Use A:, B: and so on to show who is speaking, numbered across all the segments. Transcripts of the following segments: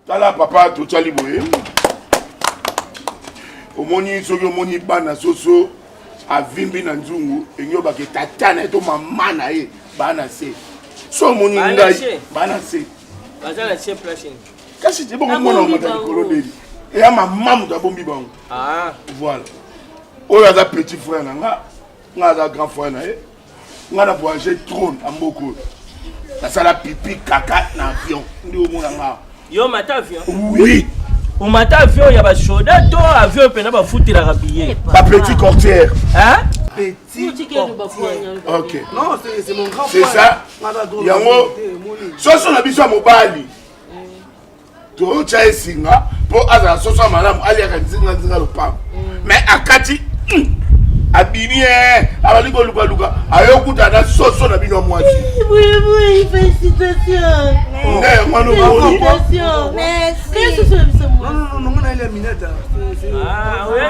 A: Tala papa to chali boye. Omoni soki omoni bana soso avimbi na nzungu enyo ba ke tatana to mama na ye bana se. So omoni ngai bana se.
B: Bazala se place.
A: Kasi te bon mona o mata likolo deli. E ya mama mu da bombi bango.
B: Ah,
A: voilà. Oyo za petit frère na nga za grand frère na ye. Nga na voyager trône à Mboko. Na sala pipi kaka na avion. Ndi omona nga.
B: Yo mata avion.
A: Oui.
B: On mata avion ya ba soda to avion pena ba futira ka billet.
A: Ba petit courtière.
B: Hein?
A: Petit. OK.
C: Non, c'est mon grand
A: frère. C'est ça. Yango. Soso na biso mobali. To cha singa po aza soso malamu ali akanzinga lopam. Mais akati abini abali ko luka ayokuta na soso na bino mwasi.
D: Oui, félicitations.
A: Félicitations.
D: Merci.
C: Non, on a la Aminata.
B: Ah, oui.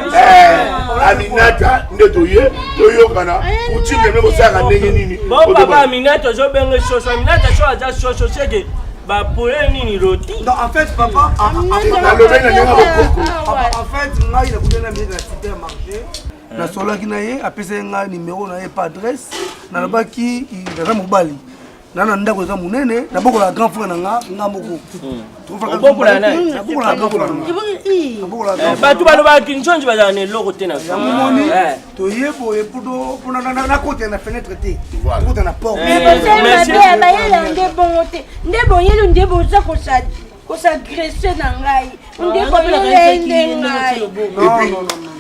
A: Aminata ndoye toyokana utime memo saka ndenge nini.
B: Bon papa Aminata zo benga soso Aminata so aza soso sege ba pour nini roti.
C: Non, en fait papa
A: en fait ngai
C: na kudena bien na supermarché. Na solo ki na ye apesa nga numéro na ye pas adresse na lobaki na mobali na ndako za munene na boko la grand frère nga moko
B: boko la na
C: boko la grand frère
B: ba tu ba no ba kinchonji ba za ne loko tena
C: to yebo e pudo pona na côté na fenêtre te côté na porte
D: merci ba yela nde bon yelo nde bon za ko s'agresser na ngai nde ko nde ngai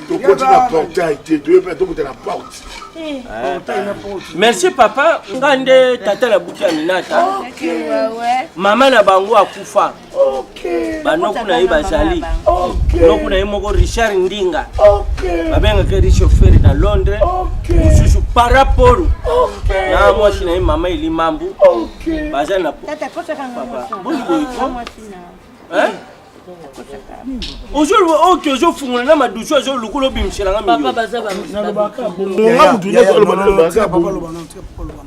A: tu continues à porter, tu veux pas te la porte.
B: Merci papa, ngande tata la buki Aminata.
D: OK, ouais.
B: Maman na bango akufa.
A: OK.
B: Banoku na iba zali.
A: OK.
B: Noku na imoko Richard Ndinga.
A: OK.
B: Babenga ke chauffeur dans Londres.
A: OK.
B: Mususu par rapport.
A: OK.
B: Na moi na mama ili mambu.
A: OK.
B: Bazana
D: Tata kosa kanga.
B: Hein? Aujourd'hui, OK, je fous na madoucho, je lukulo bimshela ngami. Papa bazaba.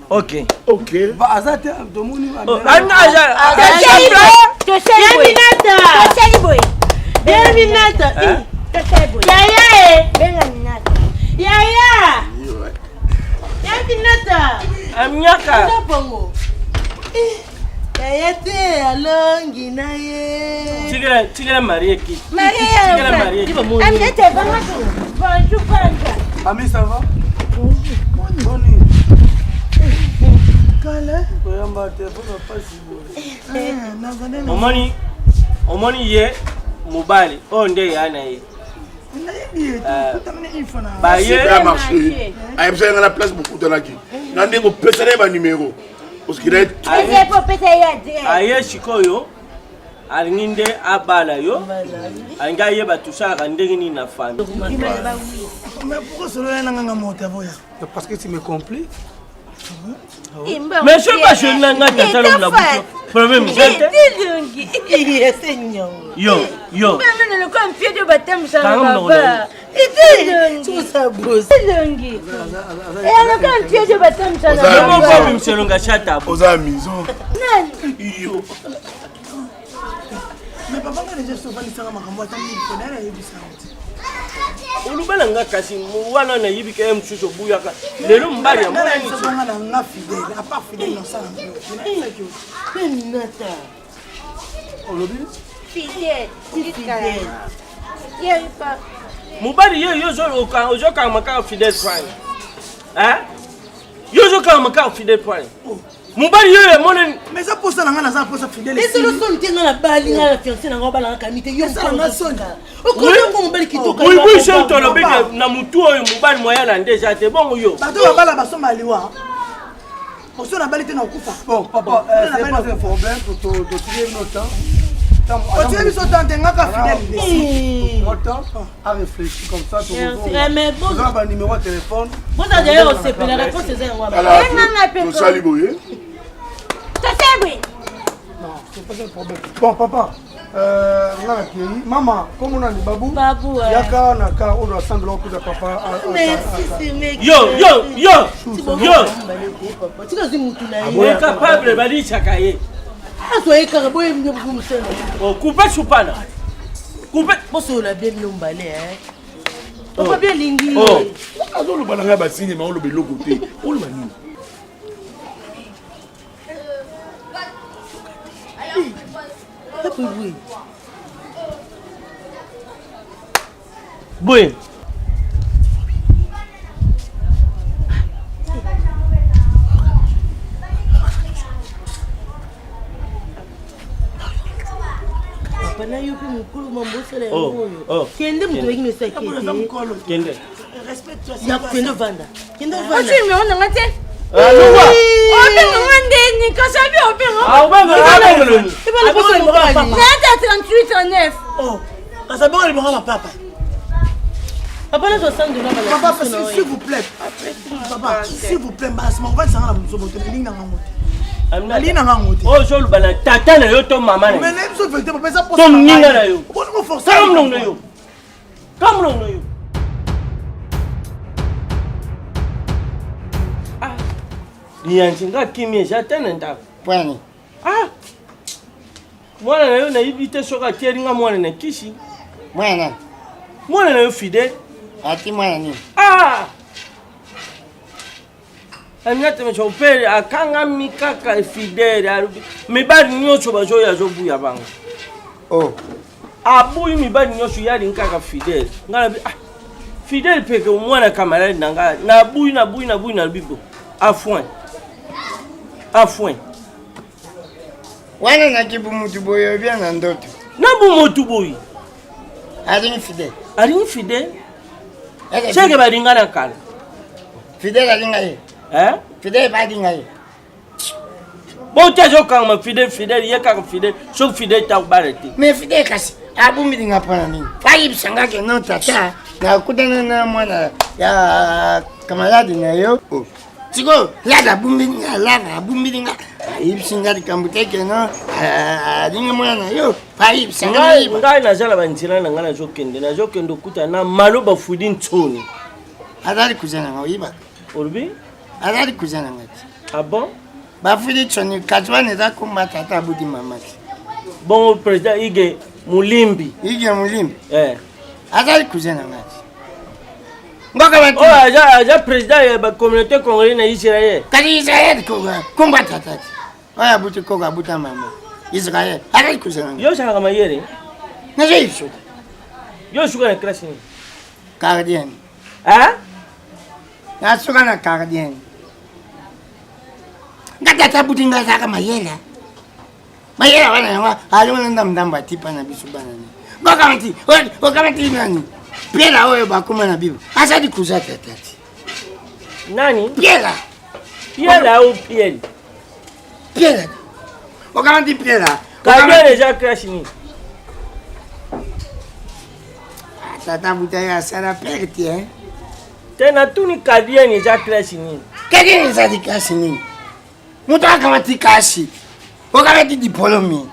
B: OK.
A: OK.
C: Ba azate domoni
B: Anaja.
D: Bienvenue. Yaya.
B: Amnyaka.
D: Yayate alongi na ye.
B: Tigela marié qui?
D: Tigela marié. Amnete bango. Bonjour Banja.
C: Ami ça va? Bonjour. Kala. Koyamba téléphone pas si bon.
B: Omoni ye mobali onde yana ye.
A: Bah hier marché. Aïe besoin de la place beaucoup de la qui. Nande ko pesere ba numéro. Parce qu'il est
B: aye shikoyo alinginde abala yo anga yeba tusaka ndenge ni na famille.
C: Mais pourquoi cela n'a pas monté parce que tu me compliques.
B: Mais je pas je n'ai pas tata la bouche. Problème j'étais. Yo.
D: Mais le comme pied de baptême ça va
B: pas.
D: Tout ça brosse. Et alors quand pied de baptême ça va pas.
B: Comment pas monsieur longa chata
A: aux amis.
B: Yo.
C: Mais papa nga déjà souvent lisanga makambo ata mili ko dala yebisanga
B: olubala nga kasi wana na yibika ya msuso buyaka lelo mbali ya mwana ni
C: sobanga na nga fidèle à part fidèle non ça
E: Benata.
C: olobi
D: fidèle yepa
B: mubali yo zo ka maka fidèle point hein yo zo ka maka fidèle point mubali yo mona
C: mais ça pour ça nga na ça pour ça fidèle
E: Et c'est le son qui est dans la balle, il a la fiancée dans la balle en qualité. Il y a un son. Au contraire, on mobile qui toque.
B: oui je to lo bega na mutu oyo mubali moya la déjà te bon yo
C: bato ba bala baso maliwa on a balité na kufa bon papa c'est pas un problème pour te tirer notre temps. On tient mis autant de temps fidèle. Autant à réfléchir comme ça pour
E: mais bon.
C: Vous avez un numéro de téléphone.
E: Bon ça d'ailleurs on sait la réponse c'est ça.
A: Alors, tout ça liboyé.
C: Non, c'est pas un problème. Bon papa, maman, comme on a dit babou.
E: Babou.
C: Yaka naka on doit sangler au papa.
E: Merci c'est mec.
B: yo
E: Tu dois dire mutuna.
B: on capable bali chakaye
E: Soyez carabo et mieux vous me savez.
B: oh couper choupana couper
E: Bon c'est la bien l'ombalé hein. On va bien lingi.
B: oh
A: azo lo balanga ba signe ma on lo belo côté on lo bani
E: Oui.
B: boy
E: Papa na yupi mukulu mambosa la
B: Oh, oh.
E: yoyo. Kende mtu wengine sasa
B: kende
C: Respecte-toi.
E: ya kende vanda. Kende vanda.
D: otu mi ona ngate
B: aluwa
D: obenga ngandeni kasabi obenga
B: ah obenga
E: Ibala bosa le papa.
D: nata 38 9
C: Oh, ça va le bras papa.
E: Papa na 60 dollars bala.
C: Papa s'il vous plaît. Papa, s'il vous plaît, basse on va ça la muso bote linga ngamote. Alina ngamote.
B: oh jolu bana tata na yo to mama na
C: Mais même so vérité papa ça pour
B: to ninga na yo
C: on va forcer.
B: kam no yo ah lianjinga kimie jatene nda
F: Pwani.
B: ah mwana na yo na ibite soka teringa mwana na kishi
F: Mwana.
B: mwana na yo fidèle
F: Ati mwana ni.
B: ah Aminata me chopere akanga mikaka fidèle arubi mibali nyocho bazo ya zobuya bango
F: Oh.
B: abuyi mibali nyocho yali nkaka fidèle ngala ah fidèle peke mwana camarade nanga na buyi na bibo afouin
F: Wana na kibu mutu boyo bien na ndoto.
B: na bu motu boyi
F: Adini fidèle.
B: ari fidèle cheke balinga na kala
F: Fidèle alinga ye. Fidèle ba dinga ye.
B: bon tajo kanga fidèle yeka fidèle so fidèle ta barati
F: Mais fidèle kasi abumi dinga pana nini. Fayi bisanga ke non tata na kudana na mwana ya kamarade na yo. Oh. Tiko lada bumbi dinga. Ibsinga dikambute ke no dinga mwana na yo. Fayi bisanga ye.
B: ngai nazala banzila na ngana zokende kuta na maloba fudi ntoni
F: Adali kuzana ngawiba.
B: olubi
F: Adali kuzana ngati.
B: ah bon
F: Bafudi tsoni kazwane za kumata ata budi mamaki.
B: bon président ige mulimbi
F: Ige mulimbi.
B: Azali
F: kuzana ngati. Ngoka bantu.
B: Oh aja président ya ba communauté congolaise na Israël.
F: Kali Israël koga kumbata tati. Oya buti koga buta mama. Israël. Azali kuzana ngati.
B: Yo sanga mayere.
F: Na jesu.
B: Yo suka na classe ni.
F: Gardien.
B: Ah?
F: Na suka na gardien. Ngata tabuti ngata mayela. Mayela wana aliona ndamba tipa na bisubana ni. Ngoka bantu nani? Piela oyo bakuma na bibo. Azali kuzata tati.
B: Nani?
F: Piela.
B: Piela ou piel?
F: Piela. Ngoka bantu piela.
B: Kaya déjà classe ni.
F: Tata butaya sara perti hein.
B: Tena tuni kadia ni déjà classe ni.
F: Kadia ni zadi kasi ni. Muta kama tikasi. Ngoka bantu diplomi.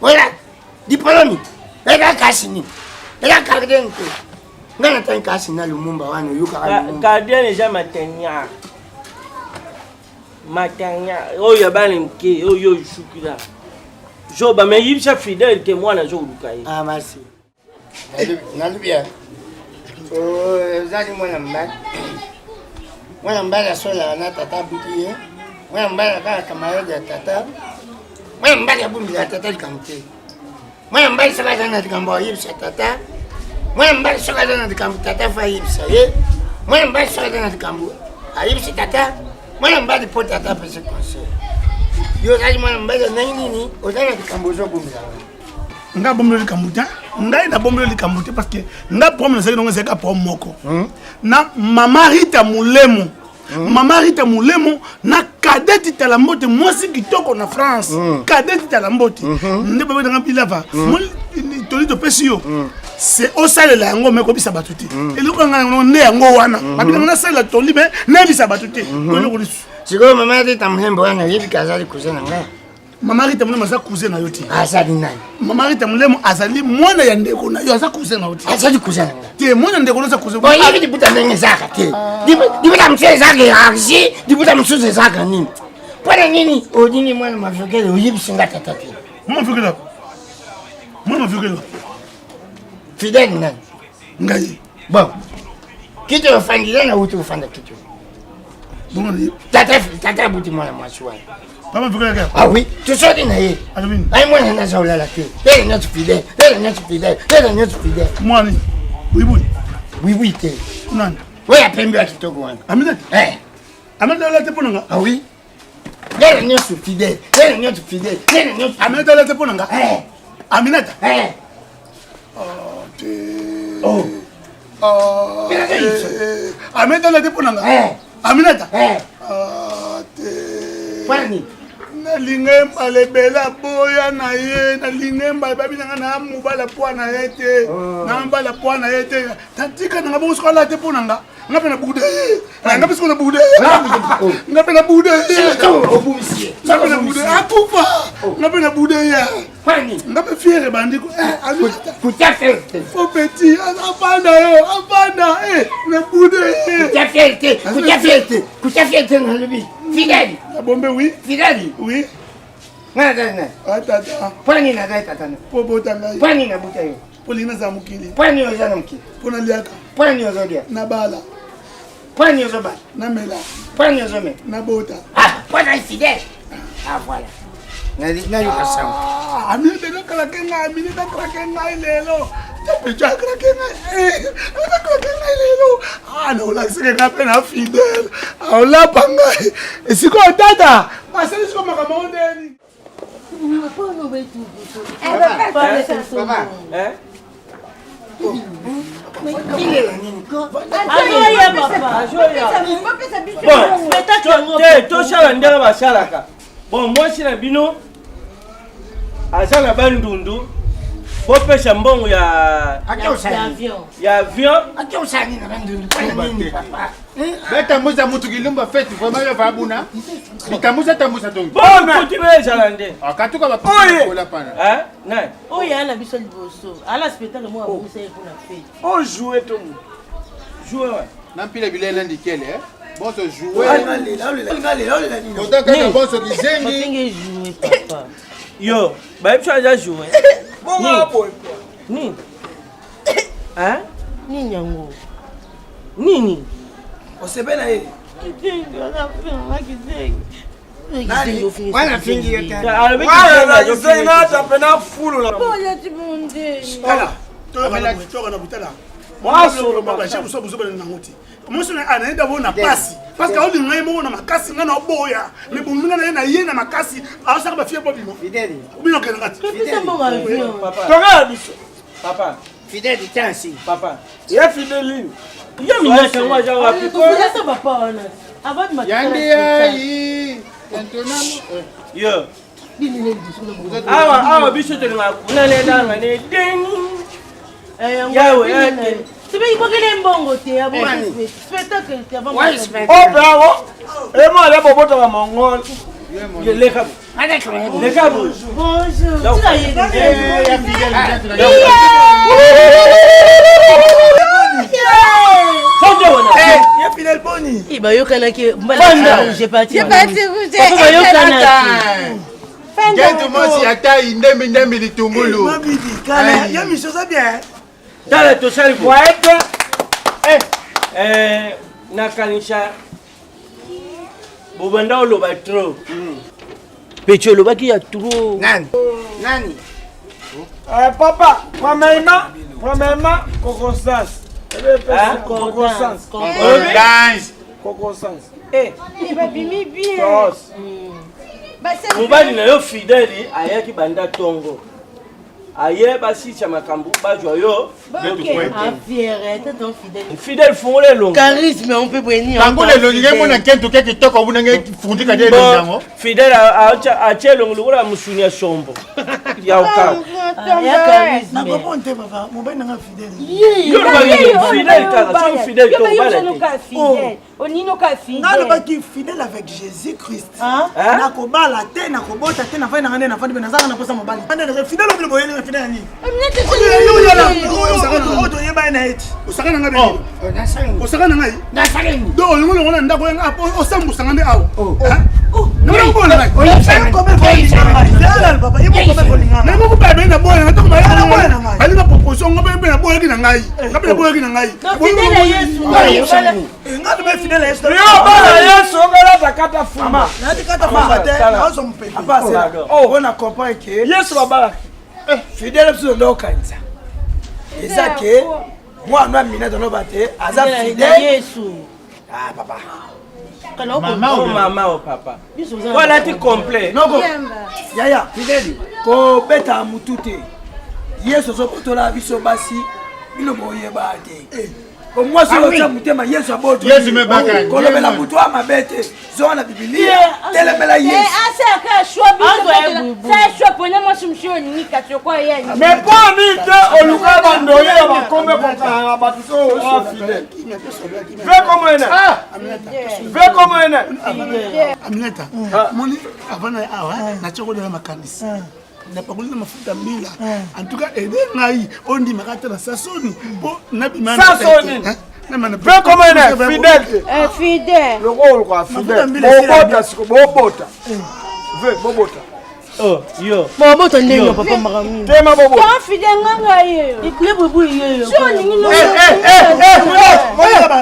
F: Wala diplomi. Ega kasi ni. Ega kardien ko. Ngana tan kasi na lumumba wanu yuka lumumba.
B: Kadia déjà matenya. Matenya. Oh ya bali mke, oh yo shukila. Joba mais yibisha fidèle que moi na jour lukai.
F: Ah merci. Nalu bien. Oh, zali mwana mbali. Mwana mbali asola na tata buti. Mwana mbali kama camarade ya tata. Mwana mbali abumbi ya tata likamte. Mwana mbali sala kana likambo yibisha tata. Mwana mbali sala kana likambo tata fa yibisha ye. Mwana mbali sala kana likambo ayibisha tata. Mwana mbali po tata pese conseil. Yo zali mwana mbali na nini? Ozana likambo zo bumbi.
A: Nga bombe likambuta. Nga ina bombe likambuta parce que nga problème c'est que c'est ka problème moko. Na mama Rita Mulemo. Mama Rita Mulemo na kadeti talambote mwasi kitoko na France. Kadeti talambote. Nde baba nga bilava. Toli to pesio. C'est au sale la yango meko bisa batuti. Eloko nga nde yango wana. Babila nga sale toli mais na bisa batuti. Ko eloko lisu.
F: Siko mama Rita Mulemo wana yebi kazali kuzena nga.
A: Mama Rita Mulemo aza cousin na yoti.
F: Azali nani?
A: Mama Rita Mulemo azali mwana ya ndeko na yo aza cousin na yoti.
F: Azali kuzena.
A: Te mwana ndeko na za cousin.
F: Bo yebi dibuta ndenge zaka te. Dibuta mse zaka yaksi, dibuta mse zaka nini? Pwana nini? Odini mwana mafokele uyibi singa tatati.
A: Mwana mafokele. Mwana mafokele.
F: Fidèle nani?
A: Ngai.
F: Bon. Kitu ufandile na utu ufanda kitu.
A: Bon.
F: Tata buti mwana mwaswa.
A: Papa mafokele ka.
F: Ah oui, tu sors na ye.
A: Alvin.
F: Ai mwana na zaula la te. Ele nyatu fidèle, ele nyatu fidèle, ele nyatu fidèle.
A: Mwani. Oui.
F: Oui te.
A: Nani?
F: Wewe apembe wa kitoko wana.
A: Aminata. Aminata la te ponanga.
F: Ah oui. Ele nyatu fidèle, ele nyatu fidèle, ele nyatu.
A: Aminata la te ponanga. Aminata.
F: Oh.
A: Aminata la te ponanga. Aminata.
F: Pani.
A: Nalingemba lebela boya na ye, nalingemba babinanga na mubala poana yete. Na mbala poana yete. Tatika na ngabo skola te ponanga. Ngape na bude. Ngape skola bude. Ngape na bude.
F: Obumisi.
A: Ngape na bude. Akufa. Ngape na bude ya.
F: Pani.
A: Ngape fiere bandiko.
F: Kutafete.
A: Oh petit, apanda yo, apanda. Na bude.
F: Kutafete na lubi. Fidèle.
A: La bombe oui.
F: Fidèle.
A: Oui.
F: Nana.
A: Atata.
F: Pani na gaita tana.
A: Popo tanga.
F: Pani na butayo.
A: Polina za mukili.
F: Pani ozana mki.
A: Pona liaka.
F: Pani ozodia.
A: Na bala.
F: Pani ozoba.
A: Na mela.
F: Pani ozome.
A: Na bota.
F: Ah, pani fidèle. Ah voilà. Nali kasam.
A: Amini de kala kenga, amini de kala kenga ilelo. Tapicha kala kenga. Kala kenga ilelo. No la sike ngape na fidèle. Ola panga. Siko tata. Maseli siko makamondeni.
B: Bon, moi si na bino azala bandundu bopesha mbongo ya avion
F: Akiosani na bandundu. Pani papa.
G: Beta muza mutu kilumba feti vraiment yo babuna. Bitamuza tamuza donc.
B: bon kuti bezala nde
G: Akatuka ba kola pana.
B: nai
E: oyo ana biso liboso ala spectacle mo abusa ye kuna fete
B: o jouer to jouer ouais
G: Nampile bilela ndikele Bon se jouer.
F: Autant que bon se dizengi.
E: Continue jouer papa.
B: Yo, bah tu as déjà joué. Bon ni. Hein?
E: Ni nyango.
B: Nini?
C: On se bena ye.
F: Wana fingi yote.
B: Wala
C: zenga tapena fulu la.
D: Boya tibonde.
A: Ala. Toka na butala. Moi solo baba chez vous vous na ngoti. Moi sona anaenda bona pasi. Parce que oli ngai mo na makasi ngana oboya. Me buminga na ye na makasi. Asa ba fie bobimo.
F: Fidèle.
A: Bino kenga ngati.
B: Toka biso. Papa.
F: Fidèle tansi.
B: Papa. Ya fidèle. Ya minyaka ngwa ja wapi ko.
E: Sasa papa wana. Avant de
G: Yandi ai. Antonamo.
B: Yo. Awa biso te nga kuna le danga ne ding. Yawe yake.
E: Sibe ibogele mbongo te abo spectacle te avant.
B: Oh bravo. Et moi là bobota wa mongol. Le cabo.
F: Avec
B: le cabo.
E: Bonjour. Tu as eu
G: Ya fidèle.
C: Ya fidèle boni.
E: Iba yokana ke mbala j'ai parti.
D: J'ai pas dit vous
E: Yokana.
G: Gento mosi ata indemi litungulu.
C: Mabidi, kana, ya mission ça bien.
B: Tala tosali kwa nakanisha bobanda oloba trop pecho olobaki ya trop
F: Nani?
H: Papa, premièrement, Coco-Sans. Coco-Sans.
D: babimi bien
B: mobali na yo fidèle ayaki banda tongo aye basisha makambo bazwa yo fidèle fungola elongo
E: charisme on peut venir
G: Tango le longi mona kento ke kitoko bunenge fundika de longo.
B: fidèle atie elongo lokola musuni ya shombo ya okaka
C: Nakoponte papa, mobali nanga fidèle.
B: fidèle kaka so fidèle to bala
C: Nalobaki fidèle avec Jésus-Christ. Nakobala te, nakobota te, nafai nanga nde nafandi pe nazanga na posa mobali. Ande fidèle obile boyeli fidèle ni. Oto yeba na eti. Osaka nanga be. Osaka nanga yi. Do olungu ngona ndako yanga osambusa ngande awo. Nolo bona ngai. Papa, ibo ko be kolinga. Na mo ko ba be na boya ngato ma yana boya na ngai. Ali na proposition ngobe be na boya ki na ngai. Ngabe na boya ki na ngai.
D: fidèle Yesu
C: Ngati be fidèle Yesu.
H: Yo bala Yesu ngala takata fuma.
C: Na tikata fuma te, na zo mpeke.
H: Apasa.
C: Oh, on a compris que
H: Yesu babala.
C: fidèle biso ndo kanisa. Eza ke moi na mina dans bate, aza fidèle
E: Yesu.
C: Ah papa.
B: mama o papa wala ti complet
C: Noko. Yaya, fidèle. Ko beta mutute. Yesu zo kotola biso basi, bino boyeba te. Comme moi sur le mutema Yesu aboto.
G: Yesu me baka.
C: Ko lobela mutu amabete, zo na Biblia. Telemela Yesu.
H: Mais pas vite au lugar bandoye ba kombe kwa batuso wa fidèle. Fais comme elle. Fais comme elle.
C: Aminata, moni avana awa na choko de makanisi. Na pakuli na mafuta mbila. En tout cas, aider ngai ondi makata na sasoni. Po na bimana.
H: Sasoni. Fais comme elle. Fidèle.
D: fidèle
H: Le rôle quoi fidèle. Bobota siko bobota. Fais bobota.
B: oh yo
E: Bobota ndenge papa makamini.
H: Tema bobota.
D: Quand fidèle nganga ye
E: Ikule bubu yeyo.
D: so ningi no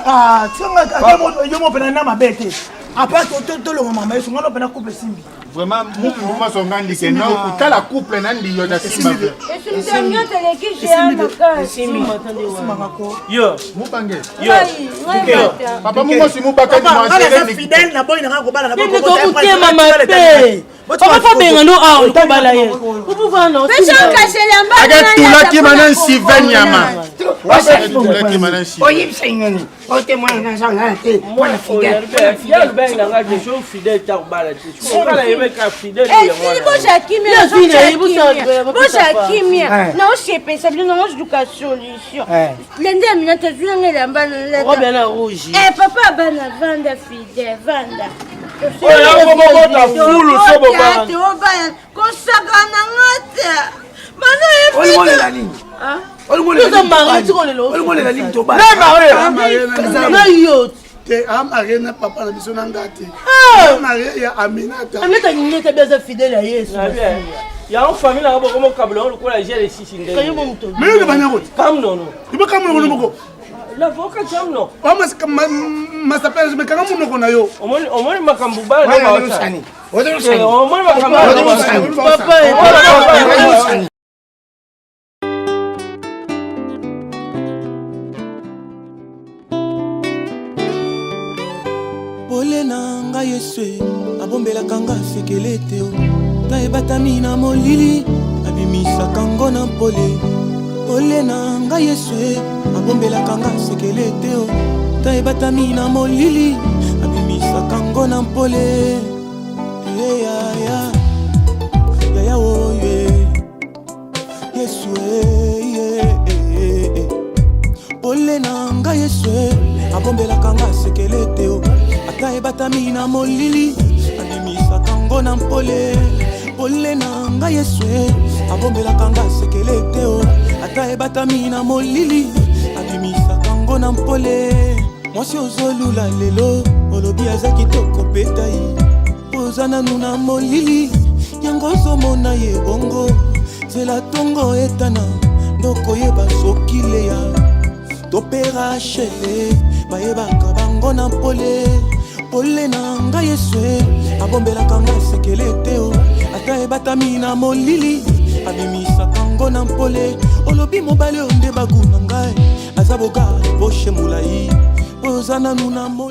C: Ah, tianga yo mo pena na mabete. Apa to lo mama yesu ngalo pena couple simbi.
G: Vraiment mouvement songandi ke no utala couple nandi yo da simba.
B: yo
G: Mubange.
B: Papa
G: Mungo si mubaka di
C: Ngala fidèle na boy na ngakobala na
E: Bino ko mutema mabe. Papa fa benga no awo ko bala ye. Ubu vana
G: Aga tulaki manan si venyama. Wasa tulaki manan si.
F: Oye sengani. Ote mwana na sanga te. Mwana fidèle.
B: ya le ben nga je suis fidèle ta bala ti so kala yebe ka fidèle ya
D: kimia na osepesa bino nango luka solution lende ya mina tozwilanga elamba
E: Robe na rouge.
D: papa bana vanda fidèle vanda
H: bobota fulu so bobana.
D: kosakana nga te
C: Olimolela nini?
E: Tuzo mari tiko lelo.
C: Olimolela nini to ba?
H: Na mari.
E: Na yo.
C: Te amare na papa na biso na ngate. Amare ya Aminata.
E: Aminata nyete beza fidèle ya Yesu.
B: ya en famille na boko mo kablo ko la gere sisi ndenge
E: Kanyo mo mto.
C: Mais le banya kote.
B: kam nono
C: Ibo kam no moko.
B: l'avocat jam no
C: Ma s'appelle me kanga mo na yo.
B: omoni makambo bala
F: Wana
B: na
F: lusani. Ote lusani.
B: omoni makambo
E: Papa
I: Pole na nga Yesu abombelaka nga sekele te o tayebatami na molili abimisaka ngo na mpole Pole na nga Yesu abombelaka nga sekele te o tayebatami na molili abimisaka ngo na mpole ya oye Yesu Pole na nga Yesu abombelaka nga sekele te o ata ebatami na molili abimisaka ngo na mpole Pole na nga Yesu abombelaka nga sekele te o ata ebatami na molili abimisaka ngo na mpole mwasi ozolula lelo olobi aza kitoko peta ye oza nanu na molili yango ozomona ye bongo nzela tongo etana ndoko yeba soki leya topera shele bayebaka bango na pole pole na ngai yeswe abombelaka ngai sekele te o ata ebatami na molili abimisaka ngo na mpole olobi mobali oyo nde baguna ngai aza boga boshe molai oyo oza nanu na molili